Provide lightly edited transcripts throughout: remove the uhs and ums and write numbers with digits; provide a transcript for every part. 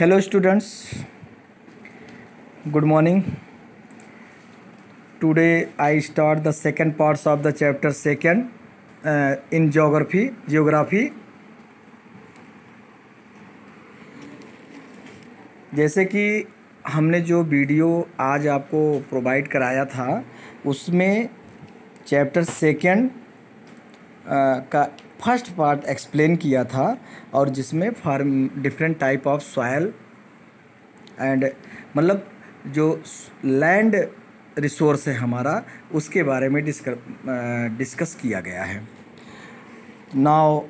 Hello students, good morning. Today I start the second parts of the chapter second in geography. जैसे कि हमने जो video आज आपको प्रोवाइड कराया था उसमें चैप्टर सेकेंड का फर्स्ट पार्ट एक्सप्लेन किया था और जिसमें different type of soil and मतलब जो लैंड रिसोर्स है हमारा उसके बारे में डिस्कस किया गया है। Now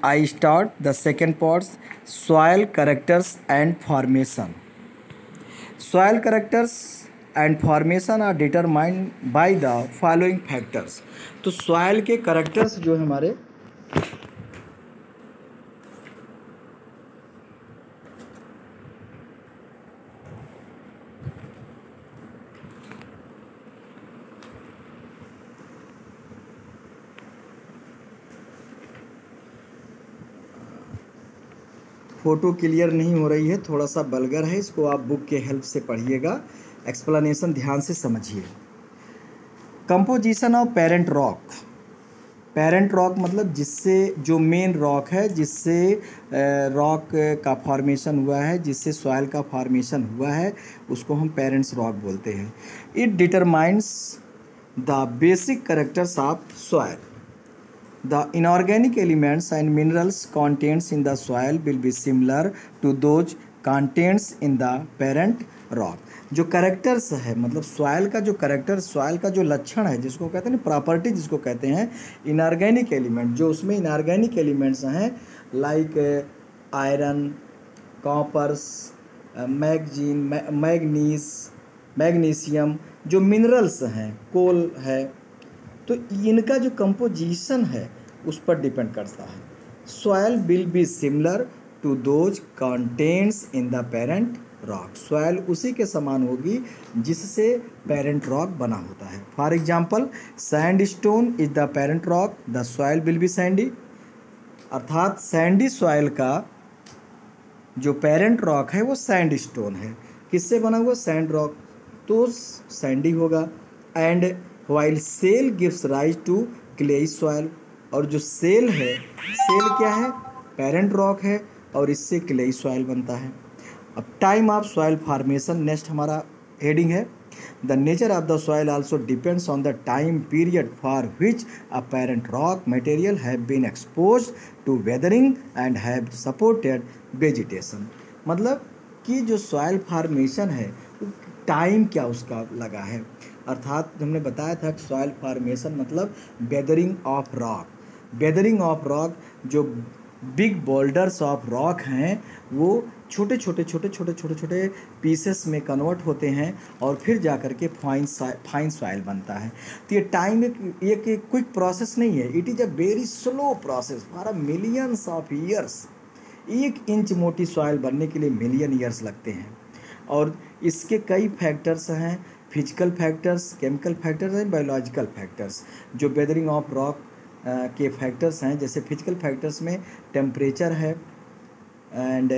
I start the second part, soil characters and formation. Soil characters and formation are determined by the following factors. तो सॉयल के कैरेक्टर्स जो हमारे फ़ोटो क्लियर नहीं हो रही है, थोड़ा सा बल्गर है, इसको आप बुक के हेल्प से पढ़िएगा, एक्सप्लेनेशन ध्यान से समझिए। Composition of parent rock. Parent rock मतलब जिससे जो मेन रॉक है, जिससे रॉक का फॉर्मेशन हुआ है, जिससे सॉइल का फॉर्मेशन हुआ है, उसको हम पेरेंट्स रॉक बोलते हैं। It determines the basic characters of soil. The inorganic elements and minerals contains in the soil will be similar to those contains in the parent rock. जो करेक्टर्स है मतलब सॉइल का जो करेक्टर, सॉइल का जो लक्षण है, जिसको कहते हैं ना प्रॉपर्टी, जिसको कहते हैं इनऑर्गेनिक एलिमेंट, जो उसमें इनऑर्गेनिक एलिमेंट्स हैं लाइक आयरन, कॉपर्स, मैग्नीशियम, जो मिनरल्स हैं, कोल है, तो इनका जो कंपोजिशन है उस पर डिपेंड करता है। Soil will be similar to those contents in the parent rock. Soil उसी के समान होगी जिससे पेरेंट रॉक बना होता है। For example sand stone is the parent rock, the soil will B Sandy. अर्थात सैंडी सॉयल का जो पेरेंट रॉक है वो सैंड स्टोन है। किससे बना हुआ? सैंड रॉक, तो सैंडी होगा। And while shale gives rise to clayey soil, और जो सेल है, सेल क्या है? पेरेंट रॉक है और इससे क्लेई सॉयल बनता है। अब time of soil formation next हमारा हेडिंग है। The nature of the soil also depends on the time period for which a parent rock material have been exposed to weathering and have supported vegetation. मतलब कि जो soil formation है time क्या उसका लगा है। अर्थात हमने बताया था कि सॉयल फॉर्मेशन मतलब weathering of rock. Weathering of rock, जो बिग बोल्डर्स ऑफ रॉक हैं वो छोटे छोटे पीसेस में कन्वर्ट होते हैं और फिर जा कर के फाइन सॉयल बनता है। तो ये टाइम एक क्विक प्रोसेस नहीं है, it is a very slow process for a millions of years. 1 inch मोटी सॉयल बनने के लिए मिलियन ईयर्स लगते हैं। और इसके कई फैक्टर्स हैं, physical factors, chemical factors and biological factors. जो वेदरिंग ऑफ रॉक के फैक्टर्स हैं, जैसे फिजिकल फैक्टर्स में टेम्परेचर है एंड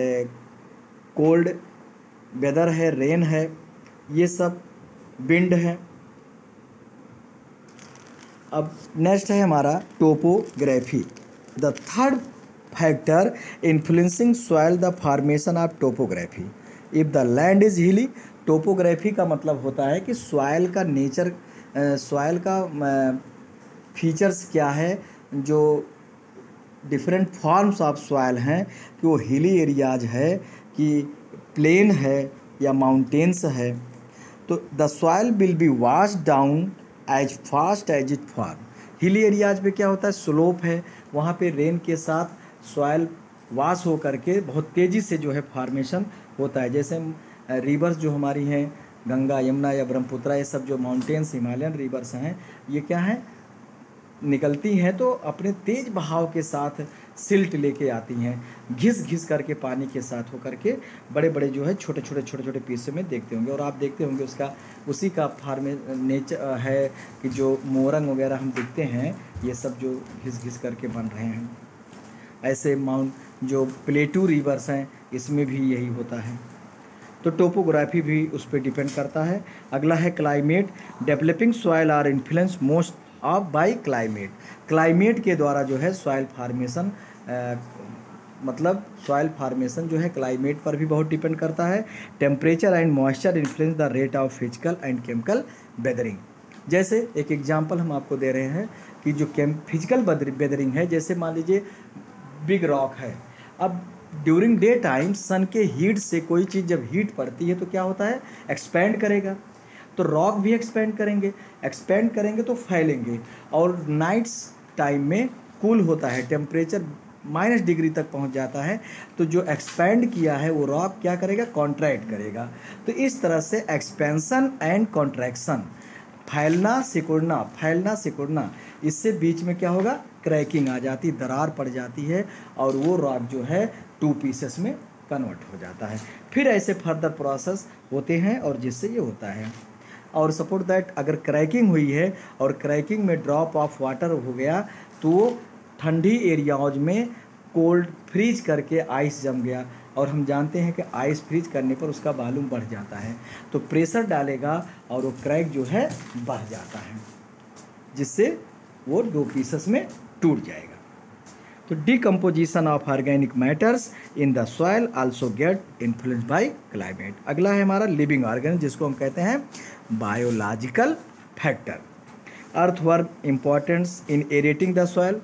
कोल्ड वेदर है, रेन है, ये सब, विंड है। अब नेक्स्ट है हमारा topography. The third factor influencing soil the formation of topography. If the land is हिली, टोपोग्राफी का मतलब होता है कि सॉइल का नेचर, सॉइल का फीचर्स क्या है, जो डिफरेंट फॉर्म्स ऑफ सॉइल हैं, कि वो हिली एरियाज है कि प्लेन है या माउंटेन्स है। तो the soil will be wash down as fast as it form. Hilly areas पे क्या होता है? स्लोप है, वहाँ पे रेन के साथ सॉइल वॉश हो करके बहुत तेज़ी से जो है फॉर्मेशन होता है। जैसे रिवर्स जो हमारी हैं, गंगा, यमुना या ब्रह्मपुत्र, ये सब जो माउंटेन्स हिमालयन रिवर्स हैं, ये क्या हैं? निकलती हैं तो अपने तेज बहाव के साथ सिल्ट लेके आती हैं, घिस करके पानी के साथ होकर के बड़े बड़े जो है छोटे पीसे में देखते होंगे। और आप देखते होंगे उसका उसी का नेचर है कि जो मोरंग वगैरह हम देखते हैं, ये सब जो घिस करके बन रहे हैं। ऐसे जो प्लेटू रिवर्स हैं इसमें भी यही होता है। तो टोपोग्राफी भी उस पर डिपेंड करता है। अगला है climate. Developing soil are influence most of by climate. Climate के द्वारा जो है सॉइल फार्मेशन, मतलब सॉइल फार्मेशन जो है क्लाइमेट पर भी बहुत डिपेंड करता है। Temperature and moisture influence the rate of physical and chemical weathering. जैसे एक एग्जांपल हम आपको दे रहे हैं कि जो फिजिकल वेदरिंग है, जैसे मान लीजिए बिग रॉक है, अब ड्यूरिंग डे टाइम सन के हीट से कोई चीज़ जब हीट पड़ती है तो क्या होता है, एक्सपेंड करेगा। तो रॉक भी एक्सपेंड करेंगे तो फैलेंगे। और नाइट्स टाइम में कूल होता है, टेम्परेचर -डिग्री तक पहुंच जाता है, तो जो एक्सपेंड किया है वो रॉक क्या करेगा, कॉन्ट्रैक्ट करेगा। तो इस तरह से एक्सपेंशन एंड कॉन्ट्रैक्शन, फैलना सिकुड़ना, इससे बीच में क्या होगा, क्रैकिंग आ जाती, दरार पड़ जाती है और वो रॉक जो है 2 पीसेस में कन्वर्ट हो जाता है। फिर ऐसे फर्दर प्रोसेस होते हैं और जिससे ये होता है। और सपोर्ट दैट अगर क्रैकिंग हुई है और क्रैकिंग में ड्रॉप ऑफ वाटर हो गया तो ठंडी एरियाज में कोल्ड फ्रीज करके आइस जम गया, और हम जानते हैं कि आइस फ्रीज करने पर उसका वॉल्यूम बढ़ जाता है, तो प्रेशर डालेगा और वो क्रैक जो है बढ़ जाता है, जिससे वो 2 पीसेस में टूट जाएगा। तो decomposition of organic matters in the soil also get influenced by climate. अगला है हमारा लिविंग ऑर्गेनिज्म, जिसको हम कहते हैं biological factor. Earthworm importance in aerating the soil.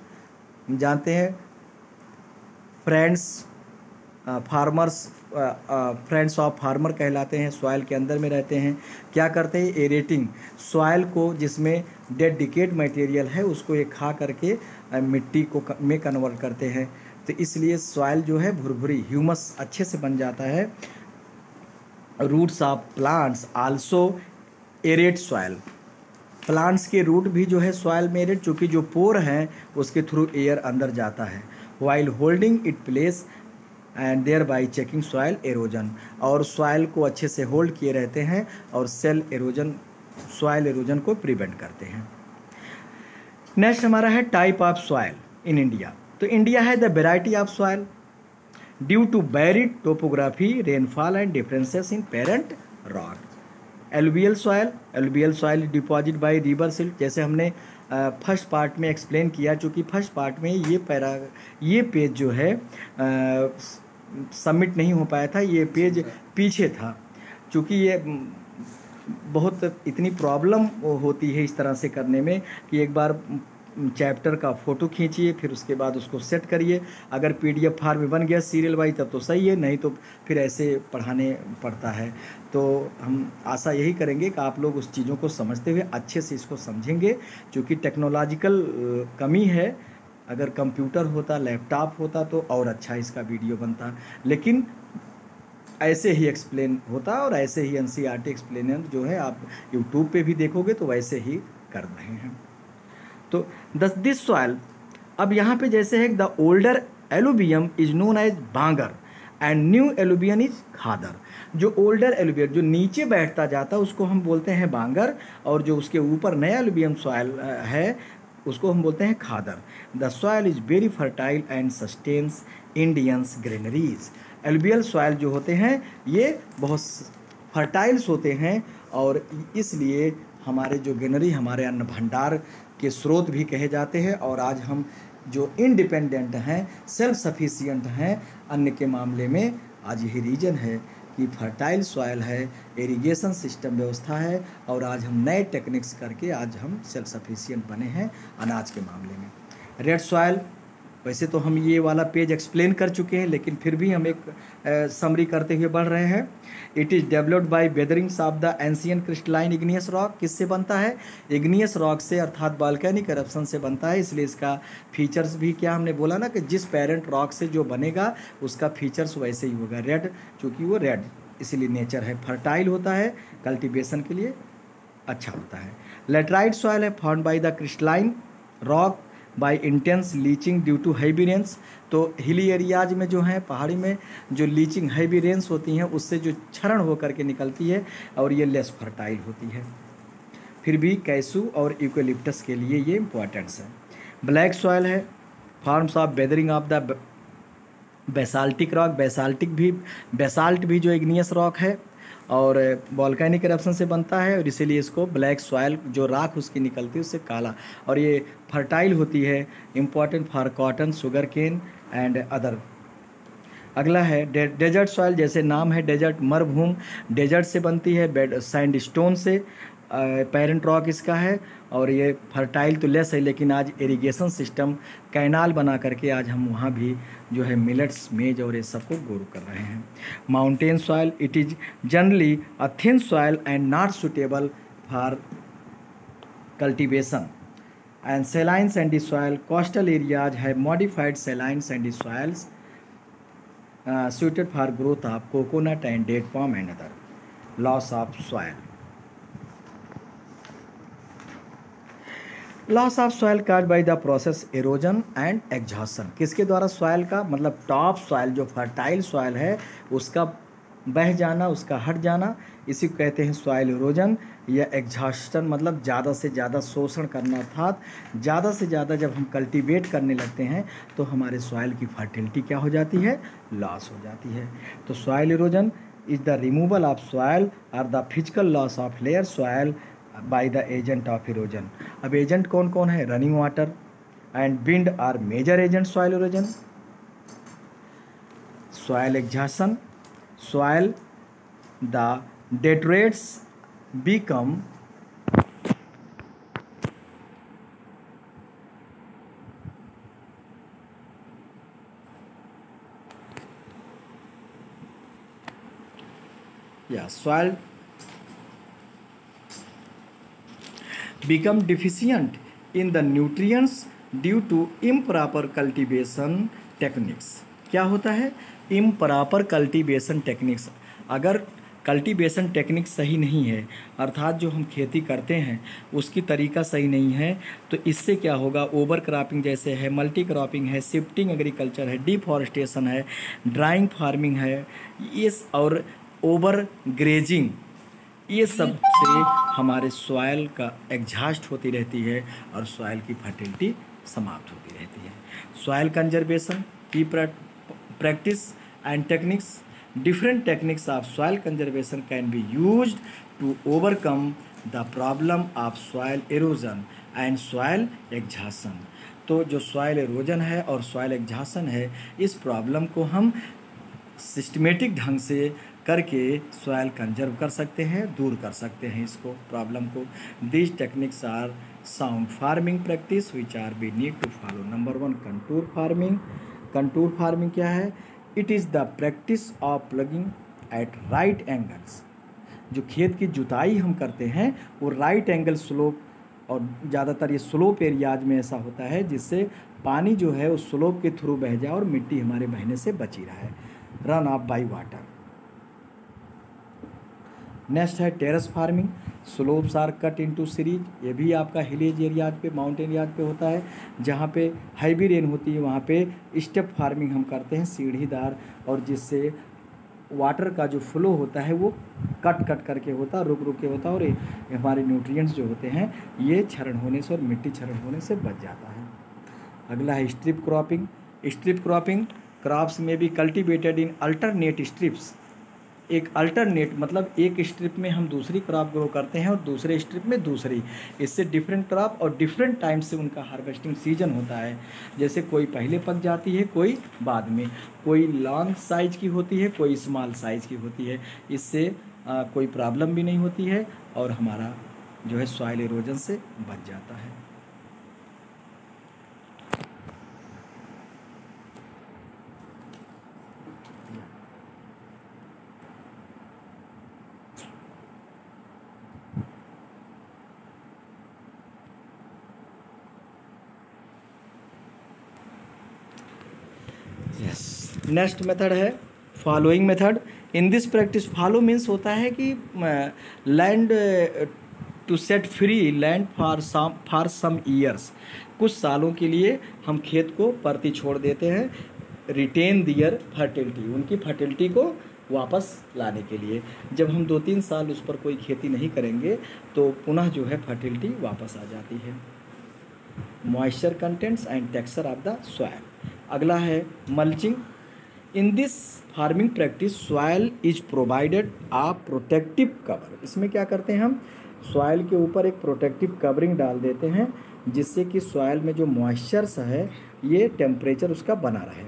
हम जानते हैं फ्रेंड्स ऑफ फार्मर कहलाते हैं, सॉइल के अंदर में रहते हैं। क्या करते हैं, एरेटिंग, सॉइल को जिसमें डेड डिकेड मटेरियल है उसको ये खा करके मिट्टी को में कन्वर्ट करते हैं। तो इसलिए सॉइल जो है भुरभुरी, ह्यूमस अच्छे से बन जाता है। Roots of plants also aerate soil. Plants के रूट भी जो है सॉइल में एरेट, चूँकि जो पोर हैं उसके थ्रू एयर अंदर जाता है, while holding it place and thereby checking soil erosion. और सॉइल को अच्छे से होल्ड किए रहते हैं और सॉइल एरोजन को प्रिवेंट करते हैं। नेक्स्ट हमारा है type of soil in India. तो इंडिया है the variety of soil due to varied topography, rainfall and differences in parent rock. Alluvial soil deposit by river silt, जैसे हमने फर्स्ट पार्ट में एक्सप्लेन किया, चूँकि फर्स्ट पार्ट में ये page जो है सबमिट नहीं हो पाया था, ये पेज पीछे था, चूँकि ये बहुत इतनी प्रॉब्लम होती है इस तरह से करने में कि एक बार चैप्टर का फ़ोटो खींचिए, फिर उसके बाद उसको सेट करिए। अगर PDF फॉर्म में बन गया सीरियल वाइज तब तो सही है, नहीं तो फिर ऐसे पढ़ाने पड़ता है। तो हम आशा यही करेंगे कि आप लोग उस चीज़ों को समझते हुए अच्छे से इसको समझेंगे, क्योंकि टेक्नोलॉजिकल कमी है। अगर कंप्यूटर होता, लैपटॉप होता तो और अच्छा इसका वीडियो बनता, लेकिन ऐसे ही एक्सप्लेन होता और ऐसे ही NCERT एक्सप्लेनर जो है आप यूट्यूब पे भी देखोगे तो वैसे ही कर रहे हैं। तो दिस सॉइल, अब यहाँ पे जैसे है the older alluvium is known as bangar and new alluvium is khadar. जो ओल्डर एलुवियम जो नीचे बैठता जाता है उसको हम बोलते हैं बांगर, और जो उसके ऊपर नया एलुवियम सॉइल है उसको हम बोलते हैं खादर। The soil is very fertile and sustains India's granaries. Alluvial soil जो होते हैं ये बहुत फर्टाइल्स होते हैं और इसलिए हमारे जो ग्रेनरी, हमारे अन्न भंडार के स्रोत भी कहे जाते हैं। और आज हम जो इंडिपेंडेंट हैं, सेल्फ सफिशिएंट हैं अन्न के मामले में, आज यही रीजन है कि फर्टाइल सॉइल है, इरिगेशन सिस्टम व्यवस्था है, और आज हम नए टेक्निक्स करके आज हम सेल्फ सफिशिएंट बने हैं अनाज के मामले में। रेड सॉइल, वैसे तो हम ये वाला पेज एक्सप्लेन कर चुके हैं, लेकिन फिर भी हम एक समरी करते हुए बढ़ रहे हैं। It is developed by weatherings of the ancient crystalline igneous rock. किससे बनता है, इग्नियस रॉक से, अर्थात वॉल्केनिक एरप्शन से बनता है। इसलिए इसका फीचर्स भी क्या हमने बोला ना कि जिस पेरेंट रॉक से जो बनेगा उसका फीचर्स वैसे ही होगा। रेड, चूँकि वो रेड इसीलिए नेचर है, फर्टाइल होता है, कल्टिवेशन के लिए अच्छा होता है। लेटराइट सॉइल है found by the crystalline rock by intense leaching due to heavy rains. तो हिली एरियाज में जो है, पहाड़ी में जो लीचिंग हैवी रेन्स होती हैं उससे जो क्षरण होकर के निकलती है और ये लेस फर्टाइल होती है। फिर भी कैसू और यूकेलिप्टस के लिए ये इम्पोर्टेंट्स है। ब्लैक सॉइल है forms of weathering of the basaltic rock, basalt भी जो इग्नियस रॉक है और वॉल्केनिक इरप्शन से बनता है, और इसीलिए इसको ब्लैक सॉइल जो राख उसकी निकलती है उससे काला, और ये फर्टाइल होती है, important for cotton, sugar cane and other. अगला है डेजर्ट सॉइल, जैसे नाम है डेजर्ट, मरुभूमि डेजर्ट से बनती है, सैंडस्टोन से पेरेंट रॉक इसका है, और ये फर्टाइल तो लेस है, लेकिन आज इरिगेशन सिस्टम कैनाल बना करके आज हम वहाँ भी जो है मिलेट्स, मेज और ये सबको ग्रो कर रहे हैं। Mountain soil, it is generally a thin soil and not suitable for cultivation and saline sandy soil, coastal areas है modified saline sandy soils suited for growth of coconut and date palm and other. Loss of soil. Loss of soil caused by the process erosion and exhaustion। किसके द्वारा soil का मतलब top soil जो fertile soil है उसका बह जाना, उसका हट जाना, इसी को कहते हैं सॉइल इरोजन या एग्जॉस्टन, मतलब ज़्यादा से ज़्यादा शोषण करना, अर्थात ज़्यादा से ज़्यादा जब हम कल्टीवेट करने लगते हैं तो हमारे सॉइल की फर्टिलिटी क्या हो जाती है, लॉस हो जाती है। तो soil erosion is the removal of soil और the physical loss of layer soil by the agent of erosion. अब एजेंट कौन कौन है, running water and wind are major agent soil erosion. Soil exhaustion, soil the deteriorates become soil become deficient in the nutrients due to improper cultivation techniques। क्या होता है, improper cultivation techniques. अगर cultivation technique सही नहीं है, अर्थात जो हम खेती करते हैं उसकी तरीका सही नहीं है, तो इससे क्या होगा, ओवर क्रॉपिंग जैसे है, मल्टी क्रॉपिंग है, शिफ्टिंग एग्रीकल्चर है, डिफॉरेस्टेशन है, ड्राइंग फार्मिंग है, ये और ओवर ग्रेजिंग, ये सब से हमारे सॉइल का एग्जॉस्ट होती रहती है और सॉइल की फर्टिलिटी समाप्त होती रहती है। सॉइल कंजर्वेशन की practice and techniques, different techniques of soil conservation can be used to overcome the problem of soil erosion and soil exhaustion। तो जो soil erosion है और soil exhaustion है, इस प्रॉब्लम को हम सिस्टमेटिक ढंग से करके सॉइल कंजर्व कर सकते हैं, दूर कर सकते हैं इसको, प्रॉब्लम को। This techniques are sound farming practice which are we need to follow. Number 1 contour farming. Contour farming क्या है, it is the practice of ploughing at right angles. जो खेत की जुताई हम करते हैं वो राइट एंगल स्लोप, और ज़्यादातर ये स्लोप एरियाज में ऐसा होता है जिससे पानी जो है उस स्लोप के थ्रू बह जाए और मिट्टी हमारे बहने से बची रहे, run off by water. Next है terrace farming. Slopes are cut into series, ये भी आपका हिलेज एरियाज पे, माउंटेन एरियाज पे होता है, जहाँ पे हैवी रेन होती है वहाँ पे स्टेप फार्मिंग हम करते हैं, सीढ़ीदार, और जिससे वाटर का जो फ्लो होता है वो कट करके होता है, रुक के होता है, और हमारे न्यूट्रिएंट्स जो होते हैं ये क्षरण होने से और मिट्टी क्षरण होने से बच जाता है। अगला है strip cropping. Strip cropping, crops में भी कल्टिवेटेड इन अल्टरनेट स्ट्रिप्स। एक अल्टरनेट मतलब एक स्ट्रिप में हम दूसरी क्रॉप ग्रो करते हैं और दूसरे स्ट्रिप में दूसरी, इससे डिफरेंट क्रॉप और डिफरेंट टाइम से उनका हार्वेस्टिंग सीजन होता है। जैसे कोई पहले पक जाती है, कोई बाद में, कोई लॉन्ग साइज की होती है, कोई स्मॉल साइज की होती है। इससे कोई प्रॉब्लम भी नहीं होती है और हमारा जो है सॉइल इरोजन से बच जाता है। नेक्स्ट मेथड है fallowing method. In this practice, fallow means होता है कि land to set free land for some years, कुछ सालों के लिए हम खेत को परती छोड़ देते हैं, रिटेन दियर फर्टिलिटी, उनकी फर्टिलिटी को वापस लाने के लिए। जब हम 2-3 साल उस पर कोई खेती नहीं करेंगे तो पुनः जो है फर्टिलिटी वापस आ जाती है। Moisture contents and texture of the soil. अगला है mulching. In this farming practice soil is provided a protective cover. इसमें क्या करते हैं हम, सॉइल के ऊपर एक प्रोटेक्टिव कवरिंग डाल देते हैं जिससे कि सॉइल में जो मॉइस्चर्स है ये टेम्परेचर उसका बना रहे।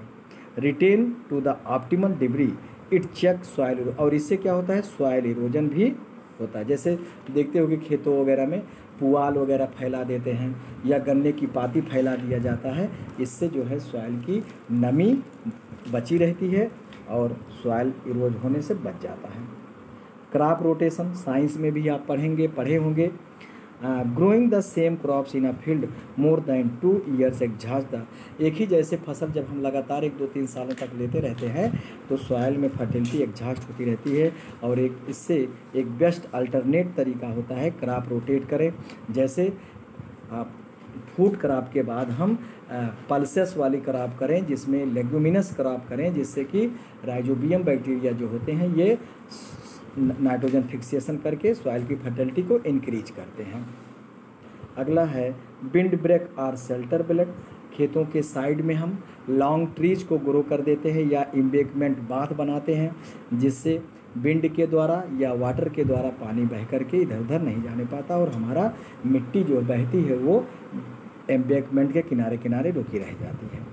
Retain to the optimal degree it check soil, और इससे क्या होता है, सॉइल इरोजन भी होता है। जैसे देखते हो कि खेतों वगैरह में पुआल वगैरह फैला देते हैं या गन्ने की पाती फैला दिया जाता है, इससे जो है सॉइल की नमी बची रहती है और सॉइल इरोज होने से बच जाता है। क्रॉप रोटेशन साइंस में भी आप पढ़े होंगे। Growing the same crops in a field more than 2 years exhaust the, एक ही जैसे फसल जब हम लगातार 1-2-3 सालों तक लेते रहते हैं तो सॉइल में फर्टिलिटी एग्जॉस्ट होती रहती है, और इससे एक बेस्ट अल्टरनेट तरीका होता है क्रॉप रोटेट करें। जैसे फूड क्रॉप के बाद हम पल्सेस वाली क्रॉप करें, जिसमें लेग्यूमिनस क्रॉप करें, जिससे कि राइजोबियम बैक्टीरिया जो होते हैं ये नाइट्रोजन फिक्सेशन करके सॉइल की फर्टिलिटी को इंक्रीज करते हैं। अगला है विंड ब्रेक और शेल्टर बेल्ट। खेतों के साइड में हम लॉन्ग ट्रीज को ग्रो कर देते हैं या एम्बैंकमेंट बांध बनाते हैं, जिससे विंड के द्वारा या वाटर के द्वारा पानी बह करके इधर उधर नहीं जाने पाता और हमारा मिट्टी जो बहती है वो एम्बैंकमेंट के किनारे किनारे रुकी रह जाती है।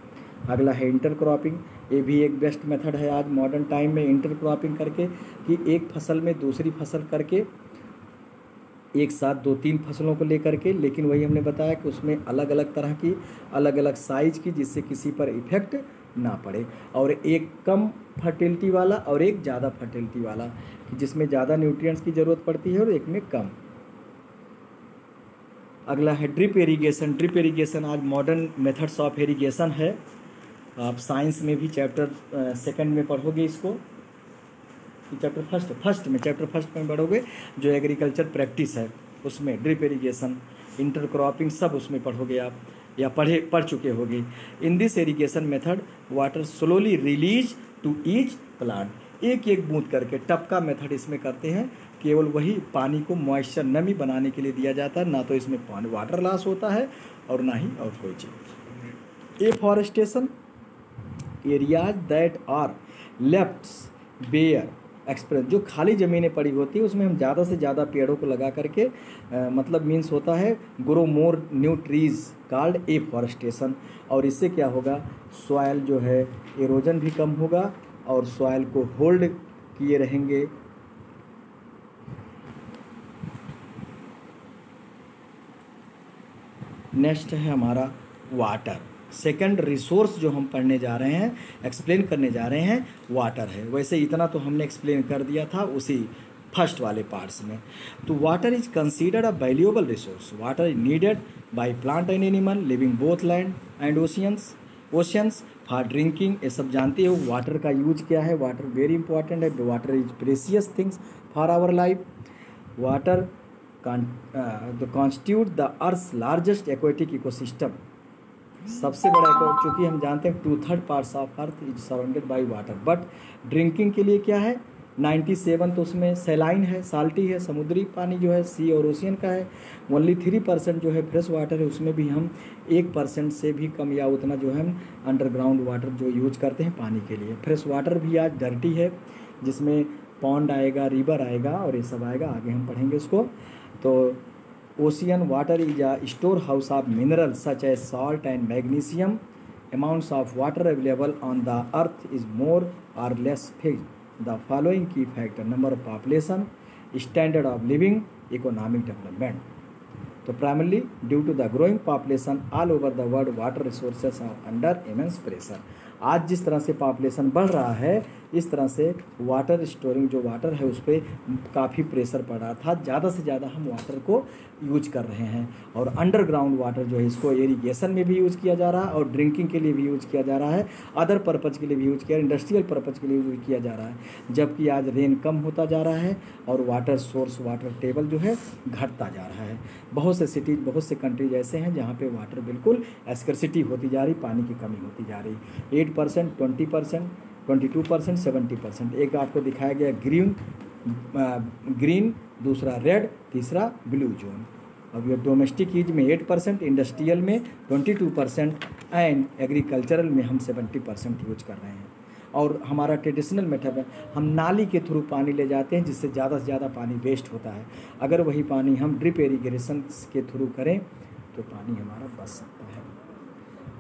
अगला है इंटरक्रॉपिंग। ये भी एक बेस्ट मेथड है आज मॉडर्न टाइम में, इंटरक्रॉपिंग करके कि एक फसल में दूसरी फसल करके एक साथ 2-3 फसलों को लेकर के, लेकिन वही हमने बताया कि उसमें अलग अलग तरह की अलग अलग साइज की, जिससे किसी पर इफेक्ट ना पड़े, और एक कम फर्टिलिटी वाला और एक ज़्यादा फर्टिलिटी वाला, जिसमें ज़्यादा न्यूट्रिएंट्स की ज़रूरत पड़ती है और एक में कम। अगला है ड्रिप इरीगेशन। ड्रिप इरीगेशन आज मॉडर्न मेथड्स ऑफ इरीगेशन है। आप साइंस में भी चैप्टर 2 में पढ़ोगे इसको, चैप्टर फर्स्ट में पढ़ोगे जो एग्रीकल्चर प्रैक्टिस है उसमें ड्रिप इरीगेशन, इंटरक्रॉपिंग सब उसमें पढ़ोगे आप या पढ़ चुके होगे। In this irrigation method water slowly release to each plant, एक एक बूंद करके टपका मेथड इसमें करते हैं। केवल वही पानी को मॉइस्चर नमी बनाने के लिए दिया जाता है, ना तो इसमें पानी वाटर लॉस होता है और ना ही और कोई चीज़। Afforestation areas that are left bare express, जो खाली ज़मीनें पड़ी होती है उसमें हम ज़्यादा से ज़्यादा पेड़ों को लगा करके मतलब मीन्स होता है grow more new trees called afforestation. और इससे क्या होगा, सॉइल जो है इरोजन भी कम होगा और सॉइल को होल्ड किए रहेंगे। नेक्स्ट है हमारा वाटर। सेकंड रिसोर्स जो हम पढ़ने जा रहे हैं, एक्सप्लेन करने जा रहे हैं, वाटर है। वैसे इतना तो हमने एक्सप्लेन कर दिया था उसी फर्स्ट वाले पार्ट्स में। तो water is considered a valuable resource. Water is needed by plant and animal living both land and oceans for drinking. ये सब जानते हो वाटर का यूज क्या है। वाटर वेरी इंपॉर्टेंट है। Water is precious things for our life. Water constitute the earth's largest aquatic ecosystem. सबसे बड़ा चूँकि हम जानते हैं 2/3 parts of earth is surrounded by water, but drinking के लिए क्या है 97 तो उसमें सैलाइन है, साल्टी है, समुद्री पानी जो है सी और ओशियन का है। ओनली 3% जो है फ्रेश वाटर है, उसमें भी हम 1% से भी कम या उतना जो है हम अंडरग्राउंड वाटर जो यूज करते हैं पानी के लिए। फ्रेश वाटर भी आज डर्टी है, जिसमें पॉन्ड आएगा, रिवर आएगा और ये सब आएगा, आगे हम पढ़ेंगे इसको। तो ocean water is a storehouse of minerals such as salt and magnesium. Amounts of water available on the earth is more और less fixed. The following key factor number of population, standard of living, economic development. तो primarily due to the growing population all over the world water resources are under immense pressure. आज जिस तरह से population बढ़ रहा है इस तरह से वाटर स्टोरिंग जो वाटर है उस पर काफ़ी प्रेशर पड़ रहा था। ज़्यादा से ज़्यादा हम वाटर को यूज कर रहे हैं और अंडरग्राउंड वाटर जो है इसको इरिगेशन में भी यूज़ किया जा रहा है और ड्रिंकिंग के लिए भी यूज़ किया जा रहा है, अदर पर्पज़ के लिए भी यूज़ किया, इंडस्ट्रियल पर्पज़ के लिए यूज़ किया जा रहा है। जबकि आज रेन कम होता जा रहा है और वाटर सोर्स, वाटर टेबल जो है घटता जा रहा है। बहुत से सिटीज़, बहुत से कंट्रीज ऐसे हैं जहाँ पे वाटर बिल्कुल एस्कर्सिटी होती जा रही, पानी की कमी होती जा रही। 8%, 20%, 22%, 70%। एक आपको दिखाया गया ग्रीन, दूसरा रेड, तीसरा ब्लू जोन। अब ये डोमेस्टिक यूज में 8%, इंडस्ट्रियल में 22% एंड एग्रीकल्चरल में हम 70% यूज कर रहे हैं। और हमारा ट्रेडिशनल मेथड है हम नाली के थ्रू पानी ले जाते हैं, जिससे ज़्यादा से ज़्यादा पानी वेस्ट होता है। अगर वही पानी हम ड्रिप इरिगेशन के थ्रू करें तो पानी हमारा बच सकता है।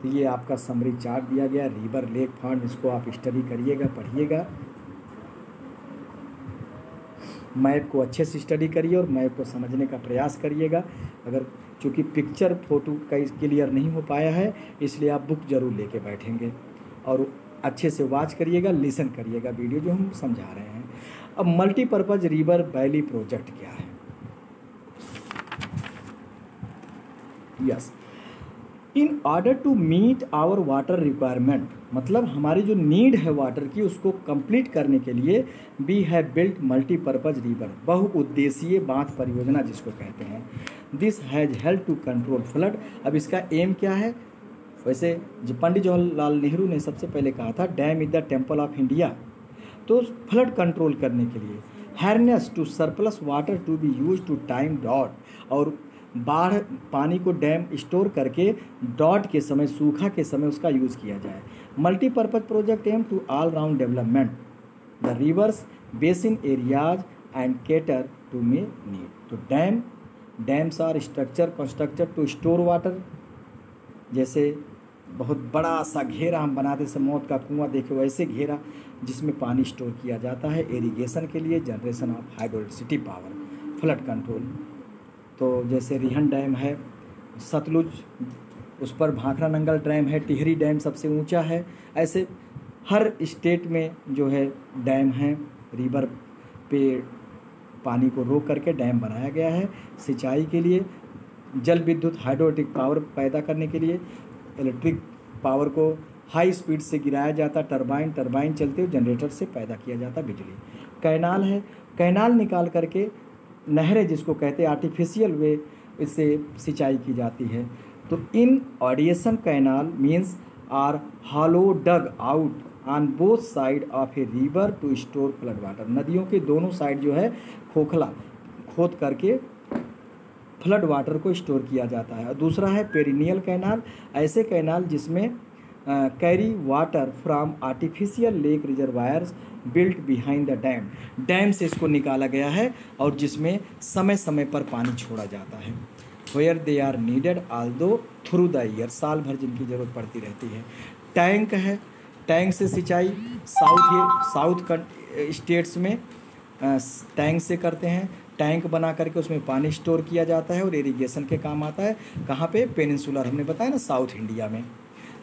तो ये आपका समरी चार्ट दिया गया, रिवर लेक फंड, इसको आप स्टडी करिएगा, पढ़िएगा, मैप को अच्छे से स्टडी करिए और मैप को समझने का प्रयास करिएगा। अगर चूँकि पिक्चर फोटो का क्लियर नहीं हो पाया है, इसलिए आप बुक ज़रूर लेके बैठेंगे और अच्छे से वॉच करिएगा, लिसन करिएगा वीडियो जो हम समझा रहे हैं। अब मल्टीपर्पज़ रिवर वैली प्रोजेक्ट क्या है? Yes, in order to meet our water requirement, मतलब हमारी जो नीड है वाटर की उसको कंप्लीट करने के लिए we have built multipurpose river, बहुउद्देशीय बांध परियोजना जिसको कहते हैं। This has help to control flood. अब इसका एम क्या है? वैसे जो पंडित जवाहरलाल नेहरू ने सबसे पहले कहा था dam is the temple of India, तो फ्लड कंट्रोल करने के लिए harness to surplus water to be use to time dot, और बाढ़ पानी को डैम स्टोर करके डॉट के समय, सूखा के समय उसका यूज़ किया जाए। Multipurpose project aim to all round development the rivers basin areas and cater to my need. तो dams are structure constructed to store water, जैसे बहुत बड़ा सा घेरा हम बनाते से मौत का कुआं देखे वैसे घेरा जिसमें पानी स्टोर किया जाता है इरिगेशन के लिए, generation of hydroelectricity power, flood control. तो जैसे रिहन डैम है, सतलुज, उस पर भाखड़ा नंगल डैम है, टिहरी डैम सबसे ऊंचा है। ऐसे हर स्टेट में जो है डैम हैं, रिवर पे पानी को रोक करके डैम बनाया गया है सिंचाई के लिए, जल विद्युत हाइड्रोइलेक्ट्रिक पावर पैदा करने के लिए। इलेक्ट्रिक पावर को हाई स्पीड से गिराया जाता, टरबाइन चलते हुए जनरेटर से पैदा किया जाता बिजली। कैनाल है, कैनाल निकाल करके नहरें जिसको कहते हैं आर्टिफिशियल वे, इससे सिंचाई की जाती है। तो inundation canal means are hollow dug out on both side of a river to store flood water. नदियों के दोनों साइड जो है खोखला खोद करके फ्लड वाटर को स्टोर किया जाता है। और दूसरा है पेरिनियल कैनाल, ऐसे कैनाल जिसमें carry water from artificial lake reservoirs built behind the dam से इसको निकाला गया है और जिसमें समय समय पर पानी छोड़ा जाता है। Where they are needed although through the year, साल भर जिनकी ज़रूरत पड़ती रहती है। टैंक है, टैंक से सिंचाई साउथ स्टेट्स में टैंक से करते हैं। टैंक बना करके उसमें पानी स्टोर किया जाता है और इरिगेशन के काम आता है। कहाँ पे? पेनिनसुलर, हमने बताया ना, साउथ इंडिया में।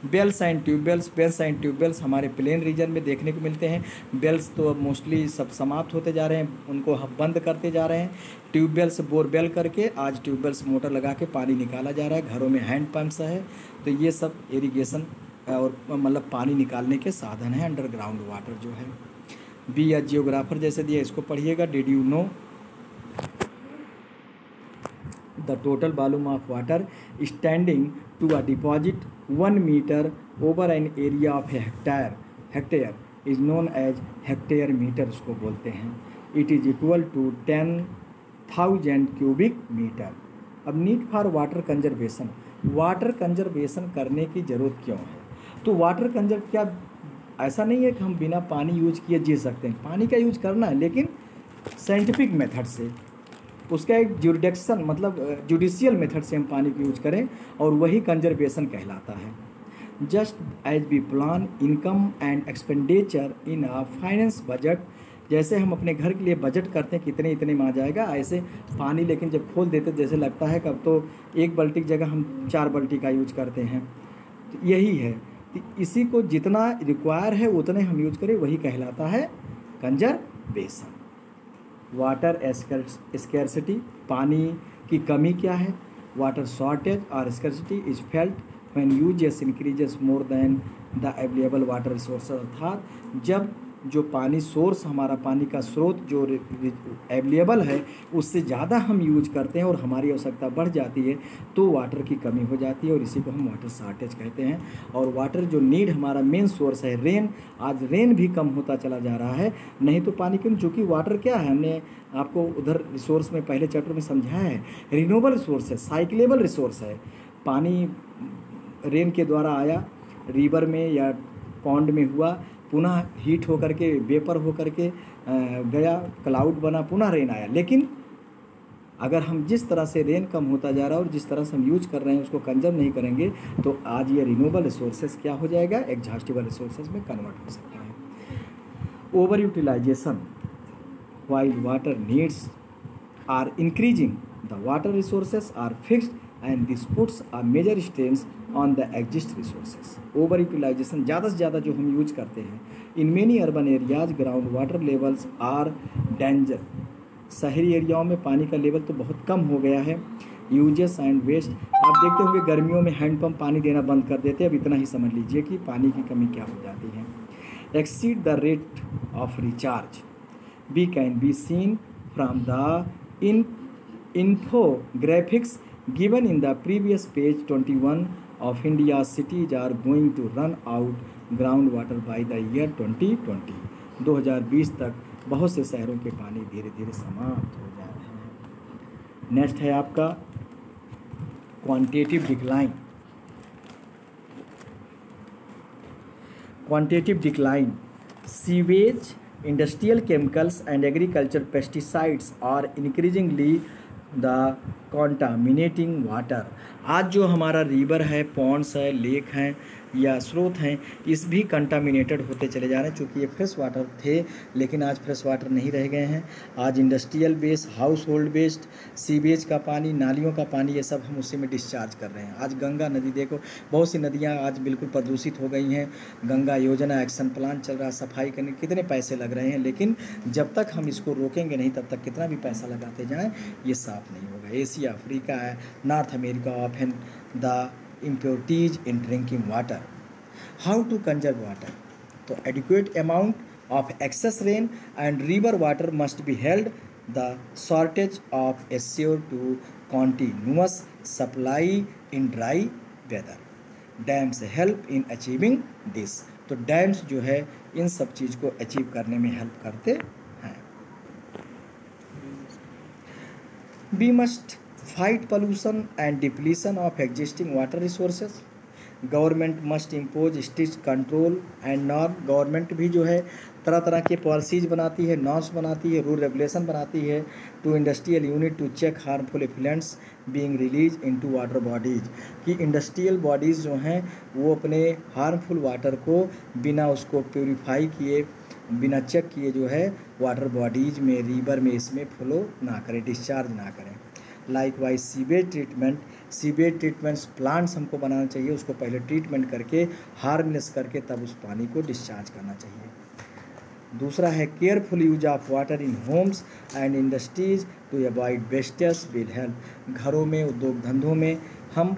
बेल्स एंड ट्यूबवेल्स हमारे प्लेन रीजन में देखने को मिलते हैं। बेल्स तो अब मोस्टली सब समाप्त होते जा रहे हैं, उनको हम बंद करते जा रहे हैं। ट्यूबवेल्स बोरवेल करके आज ट्यूबवेल्स मोटर लगा के पानी निकाला जा रहा है, घरों में हैंड पंप्स है। तो ये सब इरिगेशन और मतलब पानी निकालने के साधन हैं, अंडरग्राउंड वाटर जो है। बी या जियोग्राफर जैसे दिया, इसको पढ़िएगा। Did you know the total volume of water standing to a deposit 1 meter over an area of a hectare is known as hectare meter, उसको बोलते हैं। It is equal to 10,000 cubic meter। अब need for water conservation, water conservation करने की ज़रूरत क्यों है? तो वाटर कंजर्व क्या, ऐसा नहीं है कि हम बिना पानी यूज किए जी सकते हैं, पानी का यूज करना है लेकिन साइंटिफिक मेथड से, उसका एक जुरिडिक्शन मतलब जुडिशियल मेथड से हम पानी को यूज करें और वही कंजर्वेशन कहलाता है। Just as we plan income and expenditure in a finance budget, जैसे हम अपने घर के लिए बजट करते हैं कितने इतने में आ जाएगा, ऐसे पानी लेकिन जब खोल देते जैसे लगता है कि अब तो 1 बाल्टी की जगह हम 4 बाल्टी का यूज करते हैं। तो यही है, तो इसी को जितना रिक्वायर है उतने हम यूज करें, वही कहलाता है कंजर्वेशन। वाटर स्कैर्सिटी, पानी की कमी क्या है? वाटर शॉर्टेज और scarcity is felt when uses increases more than the available water resource, अर्थात जब जो पानी सोर्स, हमारा पानी का स्रोत जो अवेलेबल है उससे ज़्यादा हम यूज करते हैं और हमारी आवश्यकता बढ़ जाती है तो वाटर की कमी हो जाती है और इसी को हम वाटर शॉर्टेज कहते हैं। और वाटर जो नीड हमारा मेन सोर्स है रेन, आज रेन भी कम होता चला जा रहा है, नहीं तो पानी क्यों? चूँकि वाटर क्या है, हमने आपको उधर रिसोर्स में पहले चैप्टर में समझाया है, रिन्यूएबल रिसोर्स है, साइक्लेबल रिसोर्स है। पानी रेन के द्वारा आया, रिवर में या पॉन्ड में हुआ, पुनः हीट होकर के वेपर होकर के गया, क्लाउड बना, पुनः रेन आया। लेकिन अगर हम जिस तरह से रेन कम होता जा रहा है और जिस तरह से हम यूज कर रहे हैं उसको कंजर्व नहीं करेंगे तो आज ये रिन्यूएबल रिसोर्सेज क्या हो जाएगा, एग्जॉस्टिबल रिसोर्सेज में कन्वर्ट हो सकता है। Over utilisation while water needs are increasing, the water resources are fixed and this puts a major strains on the exist resources. Over utilisation, ज़्यादा से ज़्यादा जो हम यूज करते हैं, in many urban areas ground water levels are danger. शहरी एरियाओं में पानी का लेवल तो बहुत कम हो गया है। यूजेस एंड वेस्ट, आप देखते होंगे गर्मियों में हैंडपम्प पानी देना बंद कर देते हैं। अब इतना ही समझ लीजिए कि पानी की कमी क्या हो जाती है। Exceed the rate of recharge B can be seen from the infographics given in the previous page 21 of India's cities are going to run out groundwater by the year 2020। 2020 तक बहुत से शहरों के पानी धीरे धीरे समाप्त हो जा रहे हैं। नेक्स्ट है आपका quantitative decline. Quantitative decline, sewage, industrial chemicals and agriculture pesticides are increasingly the contaminating water. आज जो हमारा रिवर है, पॉन्ड्स है, लेक हैं या स्रोत हैं, इस भी कंटामिनेटेड होते चले जा रहे हैं। चूँकि ये फ्रेश वाटर थे लेकिन आज फ्रेश वाटर नहीं रह गए हैं। आज industrial waste, household waste, sewage का पानी, नालियों का पानी, ये सब हम उसी में डिस्चार्ज कर रहे हैं। आज गंगा नदी देखो, बहुत सी नदियाँ आज बिल्कुल प्रदूषित हो गई हैं। गंगा योजना एक्शन प्लान चल रहा है सफाई करने, कितने पैसे लग रहे हैं, लेकिन जब तक हम इसको रोकेंगे नहीं तब तक कितना भी पैसा लगाते जाएँ ये साफ़ नहीं होगा। Asia, Africa, north America often the impurities in drinking water। How to conserve water? तो adequate amount of excess rain and river water must be held, the shortage of assure to continuous supply in dry weather। Dams help in achieving this। तो dams जो है इन सब चीज़ को achieve करने में help करते हैं। We must fight pollution and depletion of existing water resources। Government must impose strict control and norm. Government भी जो है तरह तरह के पॉलिसीज बनाती है, नॉर्म्स बनाती है, रूल रेगुलेशन बनाती है to industrial unit to check harmful effluents being release into water bodies. कि इंडस्ट्रियल बॉडीज़ जो हैं वो अपने हार्मफुल वाटर को बिना उसको प्योरीफाई किए, बिना चेक किए जो है वाटर बॉडीज में, रिवर में इसमें फ्लो ना करें, डिस्चार्ज ना करें। Like wise sewage treatment, sewage treatments plants हमको बनाना चाहिए, उसको पहले ट्रीटमेंट करके हार्मलेस करके तब उस पानी को डिस्चार्ज करना चाहिए। दूसरा है careful use of water in homes and industries to avoid wastage will help. घरों में, उद्योग धंधों में हम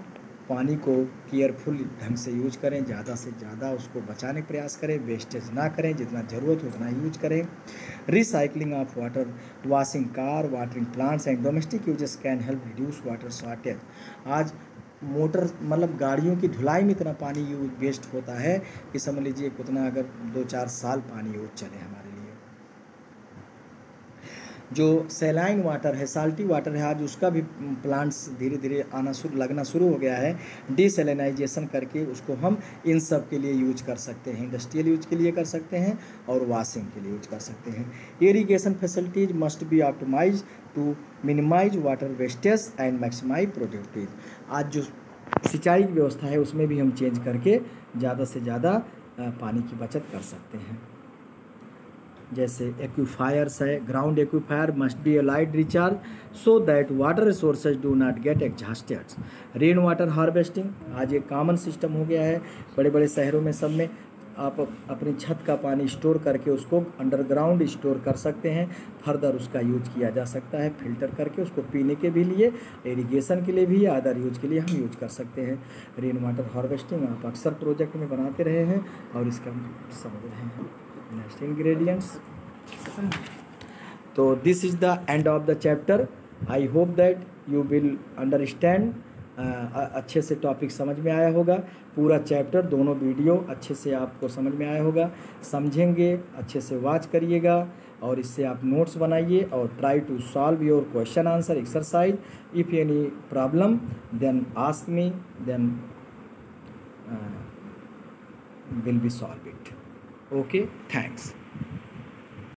पानी को केयरफुल ढंग से यूज करें, ज़्यादा से ज़्यादा उसको बचाने का प्रयास करें, वेस्टेज ना करें, जितना ज़रूरत हो उतना यूज करें। Recycling of water, washing car, watering plants and domestic uses can help reduce water shortage. आज मोटर मतलब गाड़ियों की धुलाई में इतना पानी यूज वेस्ट होता है कि समझ लीजिए कितना, अगर 2-4 साल पानी यूज चले हमारे लिए। जो सैलाइन वाटर है, साल्टी वाटर है, आज उसका भी प्लांट्स धीरे धीरे लगना शुरू हो गया है। डिसैलिनाइजेशन करके उसको हम इन सब के लिए यूज कर सकते हैं, इंडस्ट्रियल यूज के लिए कर सकते हैं और वॉशिंग के लिए यूज कर सकते हैं। Irrigation facilities must be optimise to minimise water wastage and maximise productive. आज जो सिंचाई की व्यवस्था है उसमें भी हम चेंज करके ज़्यादा से ज़्यादा पानी की बचत कर सकते हैं। जैसे एक्विफायर्स है, ground aquifer must be allied recharge so that water resources do not get exhausted. Rain water harvesting आज एक कॉमन सिस्टम हो गया है बड़े बड़े शहरों में, सब में आप अपनी छत का पानी स्टोर करके उसको अंडरग्राउंड स्टोर कर सकते हैं। फर्दर उसका यूज किया जा सकता है फिल्टर करके, उसको पीने के भी लिए, इरिगेशन के लिए भी, अदर यूज के लिए हम यूज कर सकते हैं। रेन वाटर हार्वेस्टिंग आप अक्सर प्रोजेक्ट में बनाते रहे हैं और इसका समझ रहे हैं। Next ingredients. तो this is the end of the chapter. I hope that you will understand. अच्छे से टॉपिक समझ में आया होगा। पूरा चैप्टर, दोनों वीडियो अच्छे से आपको समझ में आया होगा। समझेंगे, अच्छे से वॉच करिएगा और इससे आप नोट्स बनाइए और try to solve your question answer exercise. If any problem then ask me, then will be solve it. Okay, thanks.